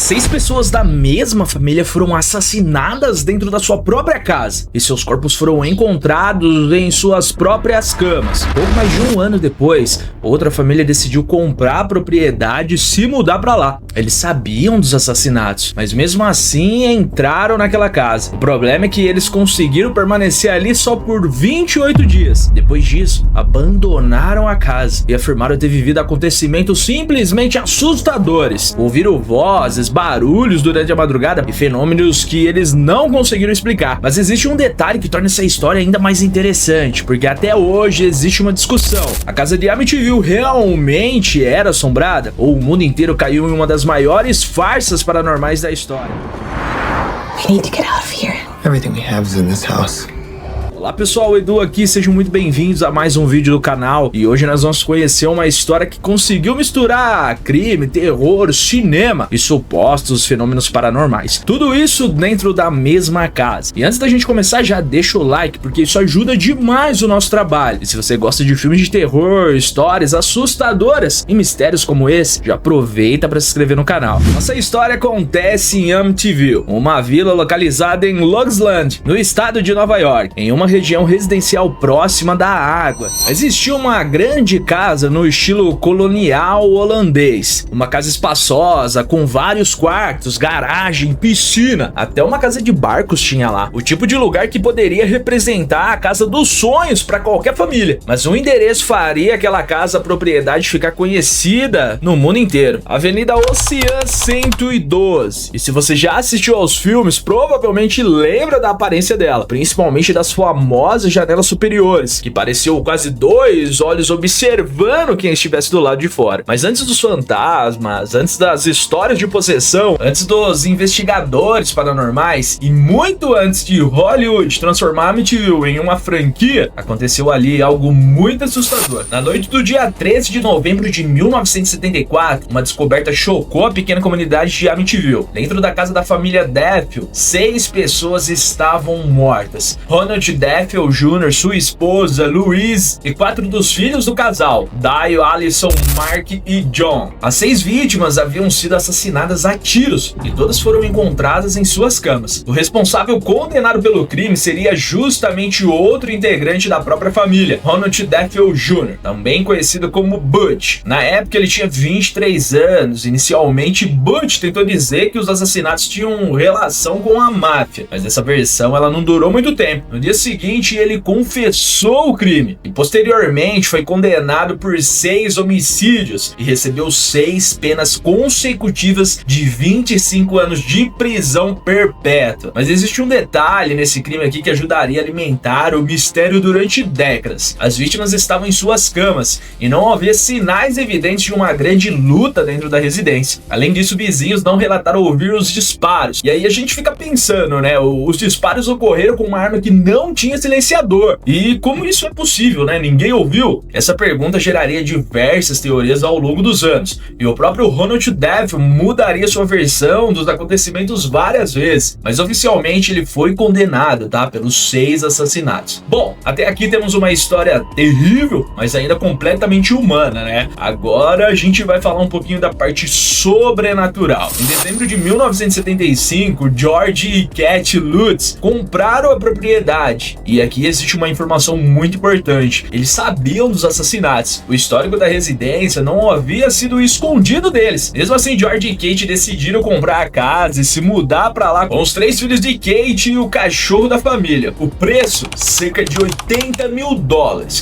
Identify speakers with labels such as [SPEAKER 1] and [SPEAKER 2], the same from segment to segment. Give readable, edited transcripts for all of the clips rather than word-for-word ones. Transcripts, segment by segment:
[SPEAKER 1] 6 pessoas da mesma família foram assassinadas dentro da sua própria casa e seus corpos foram encontrados em suas próprias camas. Pouco mais de um ano depois, outra família decidiu comprar a propriedade e se mudar para lá. Eles sabiam dos assassinatos, mas mesmo assim entraram naquela casa. O problema é que eles conseguiram permanecer ali só por 28 dias. Depois disso, abandonaram a casa e afirmaram ter vivido acontecimentos simplesmente assustadores. Ouviram vozes, barulhos durante a madrugada e fenômenos que eles não conseguiram explicar. Mas existe um detalhe que torna essa história ainda mais interessante, porque até hoje existe uma discussão. A casa de Amityville realmente era assombrada? Ou o mundo inteiro caiu em uma das maiores farsas paranormais da história?
[SPEAKER 2] We need to get out of here.
[SPEAKER 3] Everything we have is in this house.
[SPEAKER 1] Olá pessoal, Edu aqui, sejam muito bem-vindos a mais um vídeo do canal. E hoje nós vamos conhecer uma história que conseguiu misturar crime, terror, cinema e supostos fenômenos paranormais. Tudo isso dentro da mesma casa. E antes da gente começar, já deixa o like, porque isso ajuda demais o nosso trabalho. E se você gosta de filmes de terror, histórias assustadoras e mistérios como esse, já aproveita para se inscrever no canal. Nossa história acontece em Amityville, uma vila localizada em Logsland, no estado de Nova York, em uma região residencial próxima da água. Existia uma grande casa no estilo colonial holandês, uma casa espaçosa com vários quartos, garagem, piscina, até uma casa de barcos tinha lá. O tipo de lugar que poderia representar a casa dos sonhos para qualquer família, mas o endereço faria aquela casa propriedade ficar conhecida no mundo inteiro. Avenida Ocean 112. E se você já assistiu aos filmes, provavelmente lembra da aparência dela, principalmente das famosas janelas superiores, que pareciam quase 2 olhos observando quem estivesse do lado de fora. Mas antes dos fantasmas, antes das histórias de possessão, antes dos investigadores paranormais e muito antes de Hollywood transformar Amityville em uma franquia, aconteceu ali algo muito assustador. Na noite do dia 13 de novembro de 1974, uma descoberta chocou a pequena comunidade de Amityville. Dentro da casa da família Daffel, 6 pessoas estavam mortas. Ronald Daffel Jr., sua esposa, Louise, e 4 dos filhos do casal, Dale, Allison, Mark e John. As 6 vítimas haviam sido assassinadas a tiros e todas foram encontradas em suas camas. O responsável condenado pelo crime seria justamente outro integrante da própria família, Ronald Daffel Jr., também conhecido como Butch. Na época ele tinha 23 anos. Inicialmente, Butch tentou dizer que os assassinatos tinham relação com a máfia, mas essa versão ela não durou muito tempo. No dia seguinte, ele confessou o crime e posteriormente foi condenado por 6 homicídios e recebeu 6 penas consecutivas de 25 anos de prisão perpétua. Mas existe um detalhe nesse crime aqui que ajudaria a alimentar o mistério durante décadas. As vítimas estavam em suas camas e não havia sinais evidentes de uma grande luta dentro da residência. Além disso, vizinhos não relataram ouvir os disparos. E aí a gente fica pensando, né? Os disparos ocorreram com uma arma que não tinha silenciador. E como isso é possível, né? Ninguém ouviu? Essa pergunta geraria diversas teorias ao longo dos anos. E o próprio Ronald Daffel mudaria sua versão dos acontecimentos várias vezes. Mas oficialmente ele foi condenado, tá? Pelos 6 assassinatos. Bom, até aqui temos uma história terrível, mas ainda completamente humana, né? Agora a gente vai falar um pouquinho da parte sobrenatural. Em dezembro de 1975, George e Cat Lutz compraram a propriedade. E aqui existe uma informação muito importante. Eles sabiam dos assassinatos. O histórico da residência não havia sido escondido deles. Mesmo assim, George e Kate decidiram comprar a casa e se mudar para lá com os 3 filhos de Kate e o cachorro da família. O preço, cerca de $80 mil.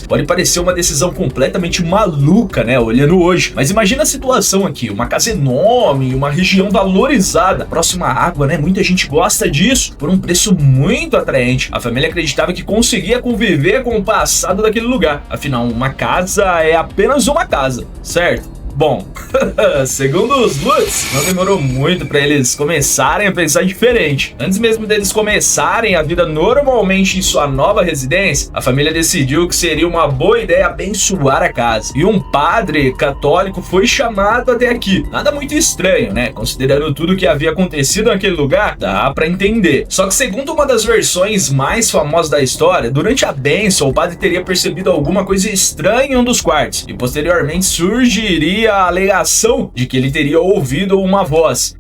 [SPEAKER 1] Pode parecer uma decisão completamente maluca, né? Olhando hoje. Mas imagina a situação aqui. Uma casa enorme, uma região valorizada, próxima à água, né? Muita gente gosta disso, por um preço muito atraente. A família acreditava que conseguia conviver com o passado daquele lugar. Afinal, uma casa é apenas uma casa, certo? Bom, segundo os Lutz, não demorou muito para eles começarem a pensar diferente. Antes mesmo deles começarem a vida normalmente em sua nova residência, a família decidiu que seria uma boa ideia abençoar a casa. E um padre católico foi chamado até aqui. Nada muito estranho, né? Considerando tudo que havia acontecido naquele lugar, dá para entender. Só que segundo uma das versões mais famosas da história, durante a bênção, o padre teria percebido alguma coisa estranha em um dos quartos e posteriormente surgiria havia a alegação de que ele teria ouvido uma voz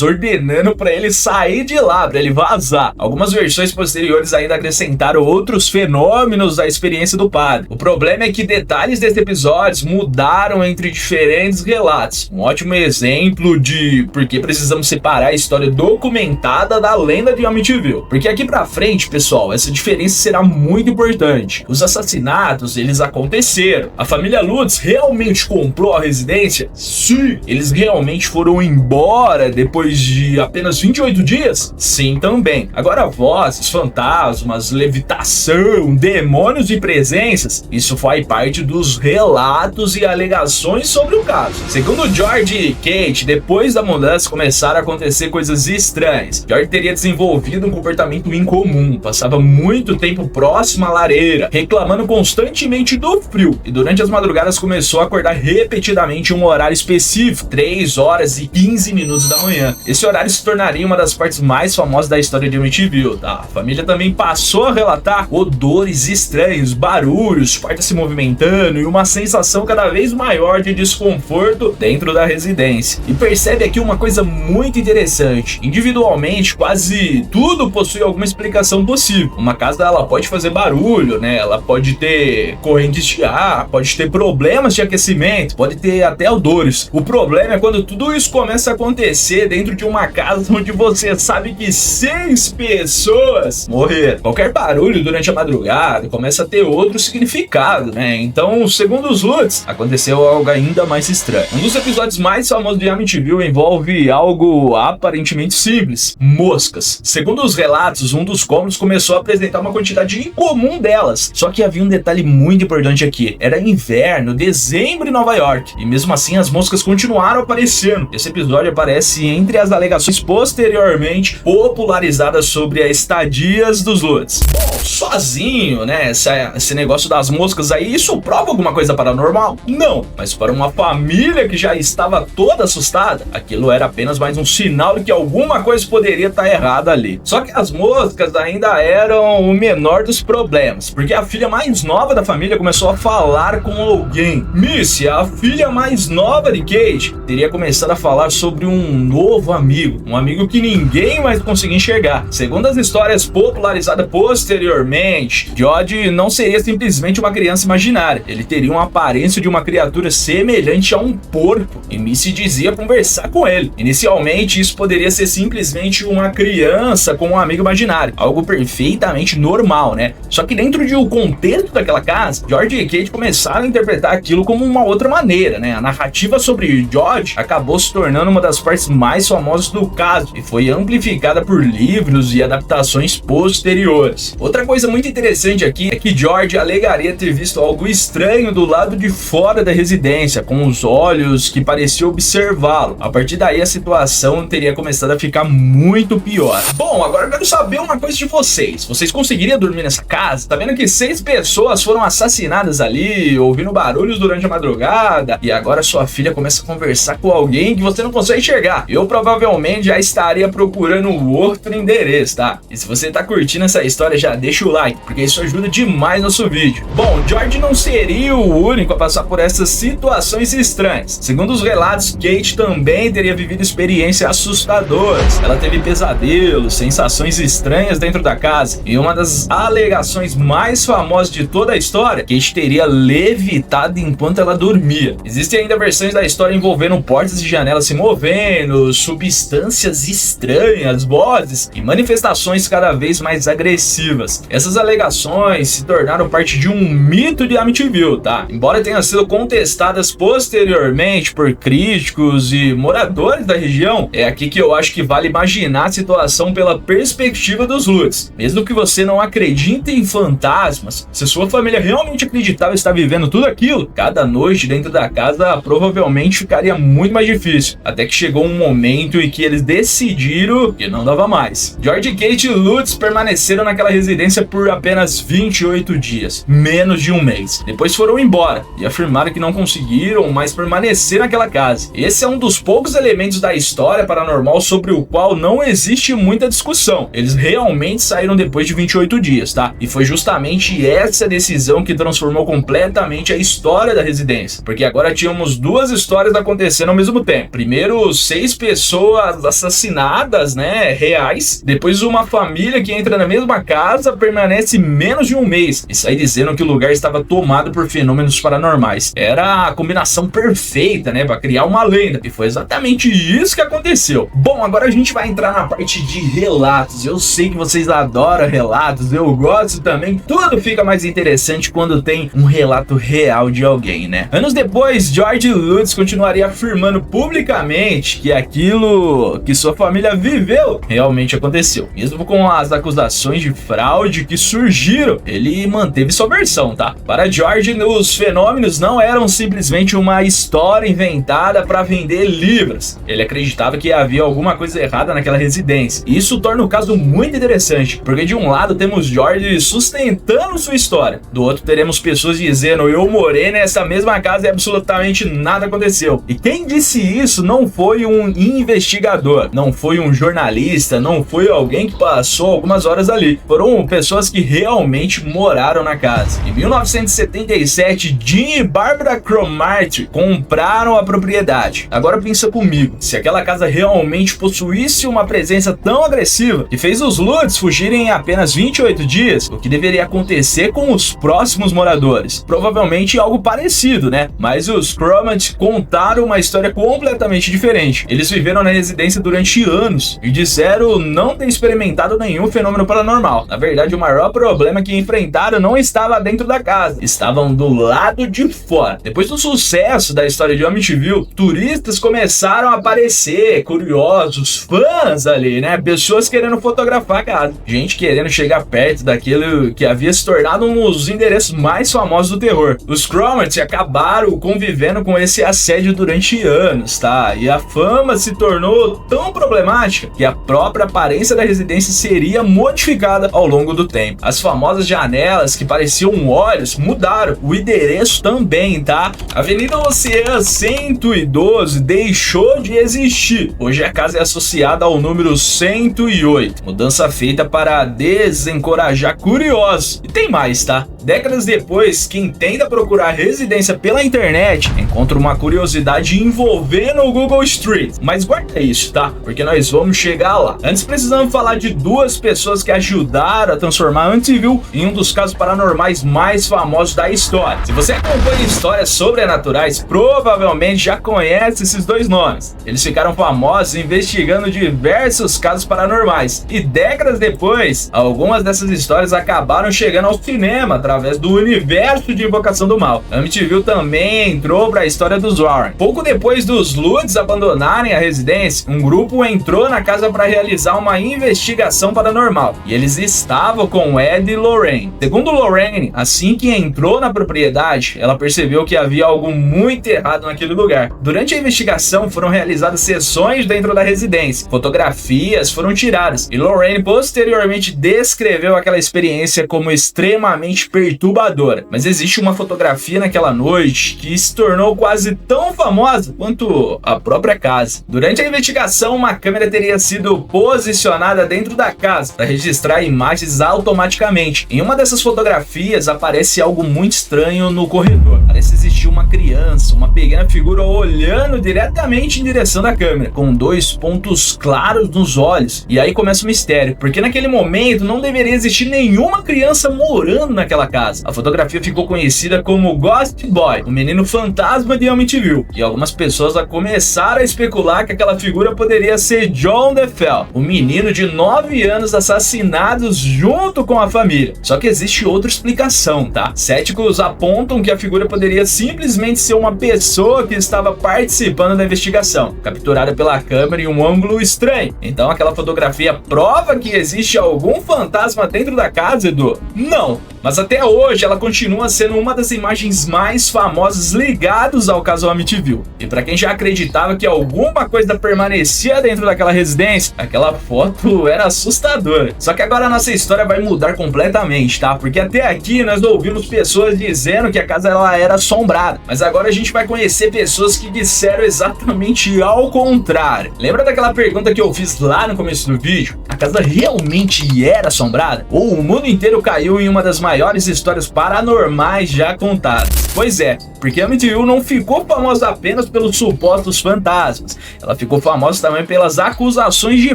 [SPEAKER 1] ordenando para ele sair de lá, para ele vazar. Algumas versões posteriores ainda acrescentaram outros fenômenos da experiência do padre. O problema é que detalhes desse episódio mudaram entre diferentes relatos. Um ótimo exemplo de por que precisamos separar a história documentada da lenda de Amityville. Porque aqui pra frente, pessoal, essa diferença será muito importante. Os assassinatos, eles aconteceram. A família Lutz realmente comprou a residência? Sim. Eles realmente foram embora depois de apenas 28 dias? Sim, também. Agora, vozes, fantasmas, levitação, demônios e presenças, isso faz parte dos relatos e alegações sobre o caso. Segundo George e Kate, depois da mudança começaram a acontecer coisas estranhas. George teria desenvolvido um comportamento incomum, passava muito tempo próximo à lareira, reclamando constantemente do frio, e durante as madrugadas começou a acordar repetidamente em um horário específico, 3 horas e 15 minutos da manhã. Esse horário se tornaria uma das partes mais famosas da história de Amityville, tá? A família também passou a relatar odores estranhos, barulhos, portas se movimentando e uma sensação cada vez maior de desconforto dentro da residência. E percebe aqui uma coisa muito interessante. Individualmente, quase tudo possui alguma explicação possível. Uma casa, ela pode fazer barulho, né? Ela pode ter correntes de ar, pode ter problemas de aquecimento, pode ter até odores. O problema é quando tudo isso começa a acontecer dentro de uma casa onde você sabe que 6 pessoas morreram. Qualquer barulho durante a madrugada começa a ter outro significado, né? Então, segundo os Lutz, aconteceu algo ainda mais estranho. Um dos episódios mais famosos de Amityville envolve algo aparentemente simples: moscas. Segundo os relatos, um dos cômodos começou a apresentar uma quantidade incomum delas. Só que havia um detalhe muito importante aqui: era inverno, dezembro em Nova York, e mesmo assim as moscas continuaram aparecendo. Esse episódio aparece entre as alegações posteriormente popularizadas sobre as estadias dos Lutz. Bom, sozinho, né, esse negócio das moscas aí, isso prova alguma coisa paranormal? Não, mas para uma família que já estava toda assustada, aquilo era apenas mais um sinal de que alguma coisa poderia estar errada ali. Só que as moscas ainda eram o menor dos problemas, porque a filha mais nova da família começou a falar com alguém. Missy, a filha mais nova de Kate, teria começado a falar sobre um novo amigo, um amigo que ninguém mais conseguia enxergar. Segundo as histórias popularizadas posteriormente, George não seria simplesmente uma criança imaginária, ele teria uma aparência de uma criatura semelhante a um porco, e Missy dizia conversar com ele. Inicialmente, isso poderia ser simplesmente uma criança com um amigo imaginário, algo perfeitamente normal, né? Só que dentro de um contexto daquela casa, George e Kate começaram a interpretar aquilo como uma outra maneira, né? A narrativa sobre George acabou se tornando uma das partes mais famosas do caso e foi amplificada por livros e adaptações posteriores. Outra coisa muito interessante aqui é que George alegaria ter visto algo estranho do lado de fora da residência, com os olhos que pareciam observá-lo. A partir daí, a situação teria começado a ficar muito pior. Bom, agora eu quero saber uma coisa de vocês. Vocês conseguiriam dormir nessa casa? Tá vendo que 6 pessoas foram assassinadas ali, ouvindo barulhos durante a madrugada, e agora sua filha começa a conversar com alguém que você não consegue enxergar. Eu provavelmente já estaria procurando outro endereço, tá? E se você tá curtindo essa história, já deixa o like, porque isso ajuda demais nosso vídeo. Bom, George não seria o único a passar por essas situações estranhas. Segundo os relatos, Kate também teria vivido experiências assustadoras. Ela teve pesadelos, sensações estranhas dentro da casa, e uma das alegações mais famosas de toda a história, Kate teria levitado enquanto ela dormia. Existem ainda versões da história envolvendo portas e janelas se movendo, substâncias estranhas, vozes e manifestações cada vez mais agressivas. Essas alegações se tornaram parte de um mito de Amityville, tá? Embora tenham sido contestadas posteriormente por críticos e moradores da região, é aqui que eu acho que vale imaginar a situação pela perspectiva dos Lutz. Mesmo que você não acredite em fantasmas, se sua família realmente acreditava estar vivendo tudo aquilo, cada noite dentro da casa provavelmente ficaria muito mais difícil, até que chegou um momento em que eles decidiram que não dava mais. George e Kate Lutz permaneceram naquela residência por apenas 28 dias, menos de um mês. Depois foram embora e afirmaram que não conseguiram mais permanecer naquela casa. Esse é um dos poucos elementos da história paranormal sobre o qual não existe muita discussão. Eles realmente saíram depois de 28 dias, tá? E foi justamente essa decisão que transformou completamente a história da residência, porque agora tínhamos duas histórias acontecendo ao mesmo tempo. Primeiro, 6 pessoas assassinadas, né, reais. Depois uma família que entra na mesma casa, permanece menos de um mês e sai dizendo que o lugar estava tomado por fenômenos paranormais. Era a combinação perfeita, né, para criar uma lenda. E foi exatamente isso que aconteceu. Bom, agora a gente vai entrar na parte de relatos. Eu sei que vocês adoram relatos, eu gosto também. Tudo fica mais interessante quando tem um relato real de alguém, né? Anos depois, George Lutz continuaria afirmando publicamente que aquilo que sua família viveu realmente aconteceu. Mesmo com as acusações de fraude que surgiram, ele manteve sua versão, tá? Para George, os fenômenos não eram simplesmente uma história inventada para vender livros. Ele acreditava que havia alguma coisa errada naquela residência. E isso torna o caso muito interessante, porque de um lado temos George sustentando sua história, do outro teremos pessoas dizendo: eu morei nessa mesma casa e absolutamente nada aconteceu. E quem disse isso não foi um investigador, não foi um jornalista, não foi alguém que passou algumas horas ali. Foram pessoas que realmente moraram na casa. Em 1977, Jim e Barbara Cromartie compraram a propriedade. Agora pensa comigo, se aquela casa realmente possuísse uma presença tão agressiva que fez os Lutz fugirem em apenas 28 dias, o que deveria acontecer com os próximos moradores? Provavelmente algo parecido, né? Mas os Cromartie contaram uma história completamente diferente. Eles viveram na residência durante anos e disseram não ter experimentado nenhum fenômeno paranormal. Na verdade, o maior problema que enfrentaram não estava dentro da casa, estavam do lado de fora. Depois do sucesso da história de Amityville, turistas começaram a aparecer, curiosos, fãs ali, né? Pessoas querendo fotografar a casa, gente querendo chegar perto daquilo que havia se tornado um dos endereços mais famosos do terror. Os Cromartie acabaram convivendo com esse assédio durante anos, tá? E a fama se tornou tão problemática que a própria aparência da residência seria modificada ao longo do tempo. As famosas janelas que pareciam olhos mudaram, o endereço também, tá? Avenida Ocean 112 deixou de existir. Hoje a casa é associada ao número 108, mudança feita para desencorajar curiosos. E tem mais, tá? Décadas depois, quem tenta procurar residência pela internet encontra uma curiosidade envolvendo o Google Street. Mas guarda isso, tá? Porque nós vamos chegar lá. Antes precisamos falar de duas pessoas que ajudaram a transformar Amityville em um dos casos paranormais mais famosos da história. Se você acompanha histórias sobrenaturais, provavelmente já conhece esses dois nomes. Eles ficaram famosos investigando diversos casos paranormais. E décadas depois, algumas dessas histórias acabaram chegando ao cinema através do universo de Invocação do Mal. Amityville também entrou para a história dos Warren. Pouco depois dos Lutz abandonarem a residência, um grupo entrou na casa para realizar uma investigação paranormal. E eles estavam com Ed e Lorraine. Segundo Lorraine, assim que entrou na propriedade, ela percebeu que havia algo muito errado naquele lugar. Durante a investigação foram realizadas sessões dentro da residência, fotografias foram tiradas e Lorraine posteriormente descreveu aquela experiência como extremamente perturbadora. Mas existe uma fotografia naquela noite que se tornou quase tão famosa quanto a própria casa. Durante a investigação, uma câmera teria sido posicionada dentro da casa para registrar imagens automaticamente. Em uma dessas fotografias aparece algo muito estranho no corredor. Parece existir uma criança, uma pequena figura olhando diretamente em direção da câmera, com 2 pontos claros nos olhos. E aí começa o mistério, porque naquele momento não deveria existir nenhuma criança morando naquela casa. A fotografia ficou conhecida como Ghost Boy, o menino fantasma de Amityville. E algumas pessoas começaram a especular que aquela figura poderia ser John DeFell, o menino de 9 anos assassinado junto com a família. Só que existe outra explicação, tá? Céticos apontam que a figura poderia simplesmente ser uma pessoa que estava participando da investigação, capturada pela câmera em um ângulo estranho. Então aquela fotografia prova que existe algum fantasma dentro da casa, Edu? Não! Mas até hoje ela continua sendo uma das imagens mais famosas ligadas ao caso Amityville. E para quem já acreditava que alguma coisa permanecia dentro daquela residência, aquela foto era assustadora. Só que agora a nossa história vai mudar completamente, tá? Porque até aqui nós ouvimos pessoas dizendo que a casa ela era assombrada. Mas agora a gente vai conhecer pessoas que disseram exatamente ao contrário. Lembra daquela pergunta que eu fiz lá no começo do vídeo? A casa realmente era assombrada? Ou o mundo inteiro caiu em uma das maiores histórias paranormais já contadas? Pois é, porque a Amityville não ficou famosa apenas pelos supostos fantasmas, ela ficou famosa também pelas acusações de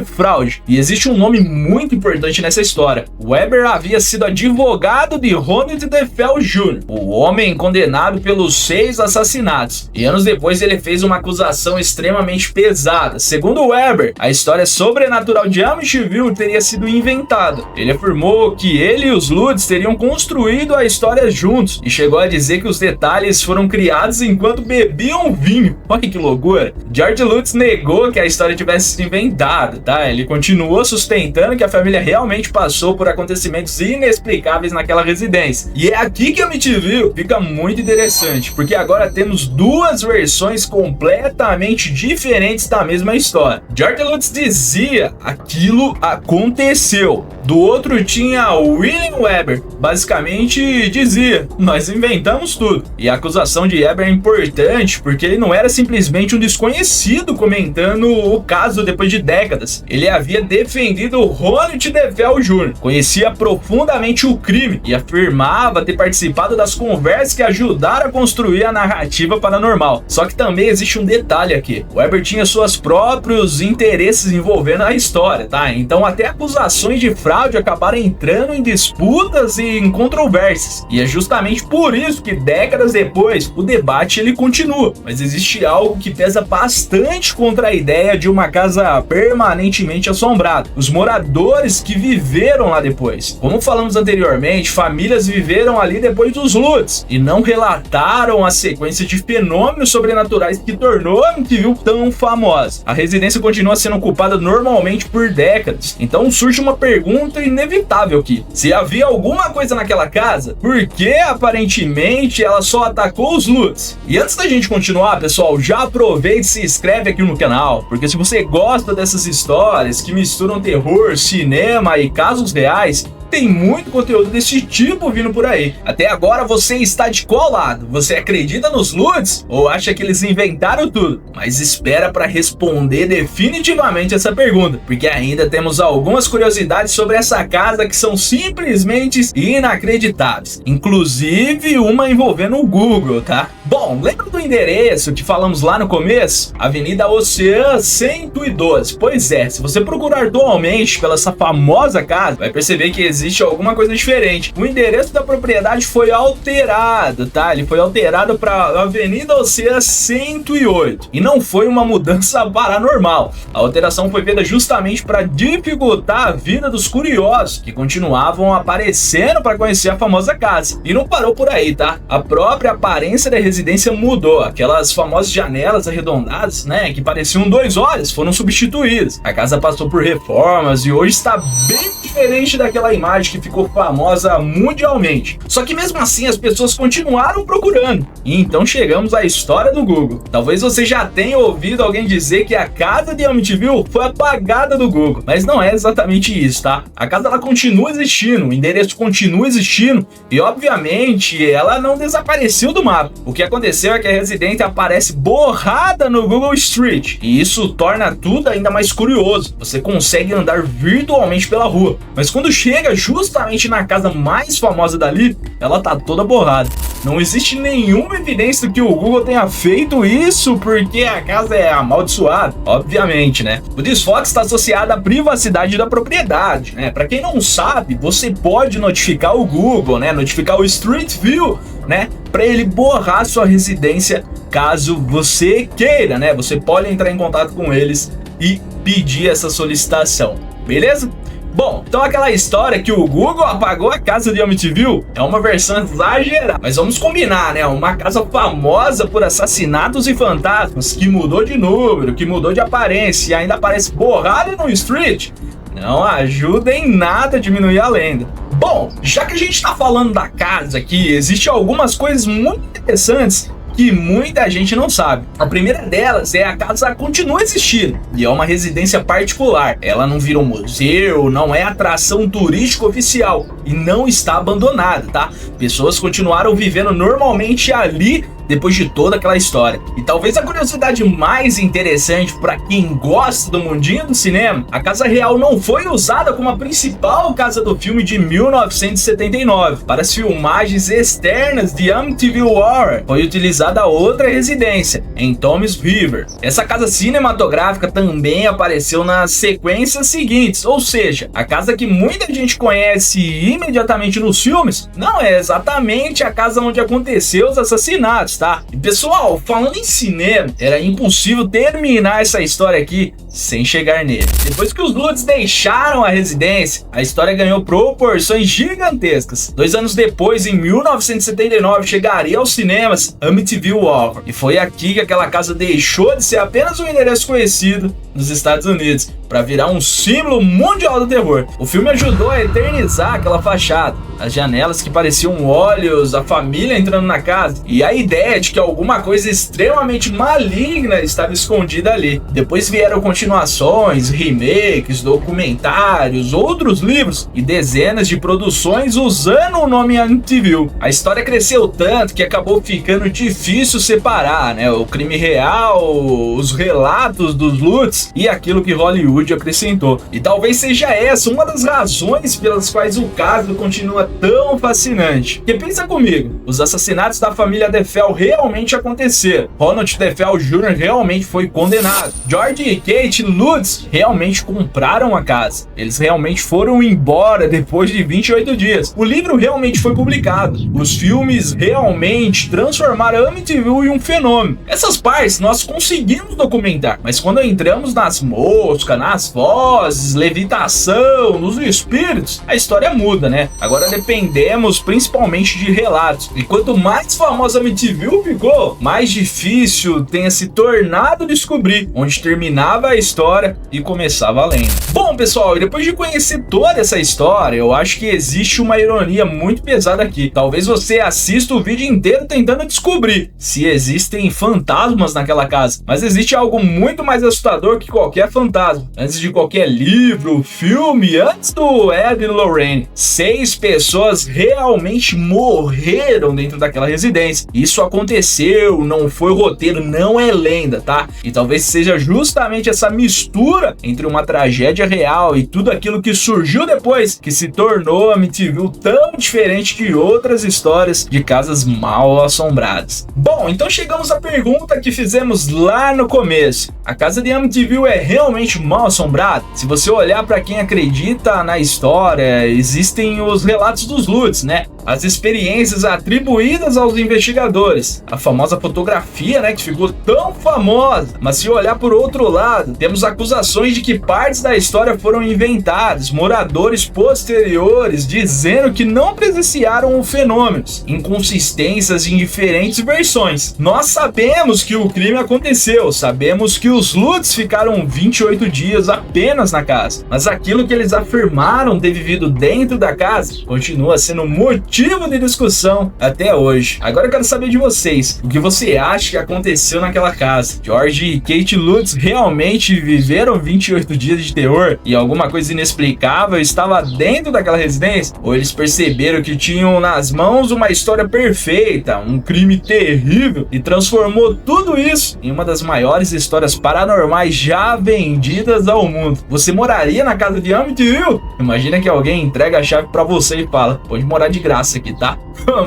[SPEAKER 1] fraude. E existe um nome muito importante nessa história. Weber havia sido advogado de Ronald DeFeo Jr., o homem condenado pelos 6 assassinatos. E anos depois ele fez uma acusação extremamente pesada. Segundo Weber, a história sobrenatural de Amityville teria sido inventada. Ele afirmou que ele e os Lutz teriam construído a história juntos e chegou a dizer que os detalhes foram criados enquanto bebiam vinho. Olha que loucura. George Lutz negou que a história tivesse sido inventada, tá? Ele continuou sustentando que a família realmente passou por acontecimentos inexplicáveis naquela residência. E é aqui que a Amityville fica muito interessante, porque agora temos duas versões completamente diferentes da mesma história. George Lutz dizia aquilo aconteceu. Do outro tinha William Weber, basicamente dizia, nós inventamos tudo. E a acusação de Weber é importante porque ele não era simplesmente um desconhecido comentando o caso depois de décadas. Ele havia defendido Ronald DeFeo Jr., conhecia profundamente o crime e afirmava ter participado das conversas que ajudaram a construir a narrativa paranormal. Só que também existe um detalhe aqui. Weber tinha seus próprios interesses envolvendo a história, tá? Então até acusações de fraude acabaram entrando em disputas e em controvérsias. E é justamente por isso que décadas depois o debate ele continua. Mas existe algo que pesa bastante contra a ideia de uma casa permanentemente assombrada: os moradores que viveram lá depois. Como falamos anteriormente, famílias viveram ali depois dos Lutz e não relataram a sequência de fenômenos sobrenaturais que tornou a Amityville tão famosa. A residência continua sendo ocupada normalmente por décadas. Então surge uma pergunta inevitável aqui: se havia alguma coisa naquela casa, por que aparentemente ela só atacou os Lutz? E antes da gente continuar, pessoal, já aproveita e se inscreve aqui no canal, porque se você gosta dessas histórias que misturam terror, cinema e casos reais, tem muito conteúdo desse tipo vindo por aí. Até agora você está de qual lado? Você acredita nos Lutz ou acha que eles inventaram tudo? Mas espera para responder definitivamente essa pergunta, porque ainda temos algumas curiosidades sobre essa casa que são simplesmente inacreditáveis. Inclusive uma envolvendo o Google, tá? Bom, lembra do endereço que falamos lá no começo? Avenida Ocean 112. Pois é, se você procurar atualmente pela essa famosa casa, vai perceber que existe alguma coisa diferente. O endereço da propriedade foi alterado, tá? Ele foi alterado para Avenida Ocean 108. E não foi uma mudança paranormal. A alteração foi feita justamente para dificultar a vida dos curiosos que continuavam aparecendo para conhecer a famosa casa. E não parou por aí, tá? A própria aparência da residência mudou. Aquelas famosas janelas arredondadas, né, que pareciam 2 olhos, foram substituídas. A casa passou por reformas e hoje está bem diferente daquela imagem que ficou famosa mundialmente. Só que mesmo assim as pessoas continuaram procurando. E então chegamos à história do Google. Talvez você já tenha ouvido alguém dizer que a casa de Amityville foi apagada do Google, mas não é exatamente isso, tá? A casa ela continua existindo, o endereço continua existindo e obviamente ela não desapareceu do mapa. O que aconteceu é que a residência aparece borrada no Google Street e isso torna tudo ainda mais curioso. Você consegue andar virtualmente pela rua, mas quando chega justamente na casa mais famosa dali, ela tá toda borrada. Não existe nenhuma evidência que o Google tenha feito isso porque a casa é amaldiçoada, obviamente, né? O desfoque está associado à privacidade da propriedade, né? Para quem não sabe, você pode notificar o Google, né? Notificar o Street View, né? Para ele borrar sua residência caso você queira, né? Você pode entrar em contato com eles e pedir essa solicitação, beleza? Bom, então aquela história que o Google apagou a casa de Amityville é uma versão exagerada. Mas vamos combinar, né? Uma casa famosa por assassinatos e fantasmas, que mudou de número, que mudou de aparência e ainda aparece borrada no Street, não ajuda em nada a diminuir a lenda. Bom, já que a gente tá falando da casa aqui, existem algumas coisas muito interessantes que muita gente não sabe. A primeira delas é a casa continua existindo e é uma residência particular. Ela não vira um museu, não é atração turística oficial e não está abandonada, tá? Pessoas continuaram vivendo normalmente ali depois de toda aquela história. E talvez a curiosidade mais interessante para quem gosta do mundinho do cinema, a Casa Real não foi usada como a principal casa do filme de 1979. Para as filmagens externas de Amityville Horror, foi utilizada outra residência, em Toms River. Essa casa cinematográfica também apareceu nas sequências seguintes, ou seja, a casa que muita gente conhece imediatamente nos filmes, não é exatamente a casa onde aconteceu os assassinatos, tá? E pessoal, falando em cinema, era impossível terminar essa história aqui sem chegar nele. Depois que os Lutz deixaram a residência, a história ganhou proporções gigantescas. 2 anos depois, em 1979, chegaria aos cinemas Amityville Horror, e foi aqui que aquela casa deixou de ser apenas um endereço conhecido nos Estados Unidos para virar um símbolo mundial do terror. O filme ajudou a eternizar aquela fachada, as janelas que pareciam olhos, a família entrando na casa e a ideia de que alguma coisa extremamente maligna estava escondida ali. Depois vieram continuações, remakes, documentários, outros livros e dezenas de produções usando o nome Amityville. A história cresceu tanto que acabou ficando difícil separar, né, o crime real, os relatos dos Lutz e aquilo que Hollywood acrescentou. E talvez seja essa uma das razões pelas quais o caso continua tão fascinante. Porque pensa comigo, os assassinatos da família DeFell realmente aconteceram. Ronald DeFell Jr. realmente foi condenado. George e Kate Lutz realmente compraram a casa. Eles realmente foram embora depois de 28 dias. O livro realmente foi publicado. Os filmes realmente transformaram Amityville em um fenômeno. Essas partes nós conseguimos documentar, mas quando entramos nas moscas, nas vozes, levitação, nos espíritos, a história muda, né? Agora dependemos principalmente de relatos. E quanto mais famosa Amityville ficou, mais difícil tenha se tornado descobrir onde terminava a história e começava a lenda. Bom, pessoal, e depois de conhecer toda essa história, eu acho que existe uma ironia muito pesada aqui. Talvez você assista o vídeo inteiro tentando descobrir se existem fantasmas naquela casa, mas existe algo muito mais assustador que qualquer fantasma. Antes de qualquer livro, filme, antes do Ed e Lorraine, 6 pessoas realmente morreram dentro daquela residência. Isso aconteceu, não foi roteiro, não é lenda, tá? E talvez seja justamente essa mistura entre uma tragédia real e tudo aquilo que surgiu depois que se tornou Amityville tão diferente de outras histórias de casas mal assombradas. Bom, então chegamos à pergunta que fizemos lá no começo. A casa de Amityville é realmente mal assombrada? Se você olhar para quem acredita na história, existem os relatos dos Lutz, né? As experiências atribuídas aos investigadores, a famosa fotografia, né, que ficou tão famosa. Mas se olhar por outro lado, temos acusações de que partes da história foram inventadas, moradores posteriores dizendo que não presenciaram fenômenos, inconsistências em diferentes versões. Nós sabemos que o crime aconteceu, sabemos que os Lutz ficaram 28 dias apenas na casa, mas aquilo que eles afirmaram ter vivido dentro da casa continua sendo motivo de discussão até hoje. Agora eu quero saber de vocês, o que você acha que aconteceu naquela casa? George e Kate Lutz realmente viveram 28 dias de terror e alguma coisa inexplicável estava dentro daquela residência? Ou eles perceberam que tinham nas mãos uma história perfeita, um crime terrível e transformou tudo isso em uma das maiores histórias paranormais já vendidas ao mundo? Você moraria na casa de Amityville? Imagina que alguém entrega a chave pra você e fala: pode morar de graça aqui, tá?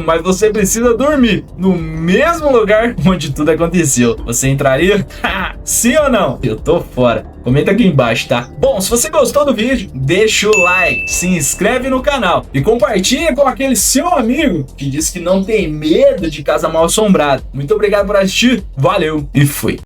[SPEAKER 1] Mas você precisa dormir no mesmo lugar onde tudo aconteceu. Você entraria? Sim ou não? Eu tô fora. Comenta aqui embaixo, tá? Bom, se você gostou do vídeo, deixa o like, se inscreve no canal e compartilha com aquele seu amigo que diz que não tem medo de casa mal assombrada. Muito obrigado por assistir, valeu e fui!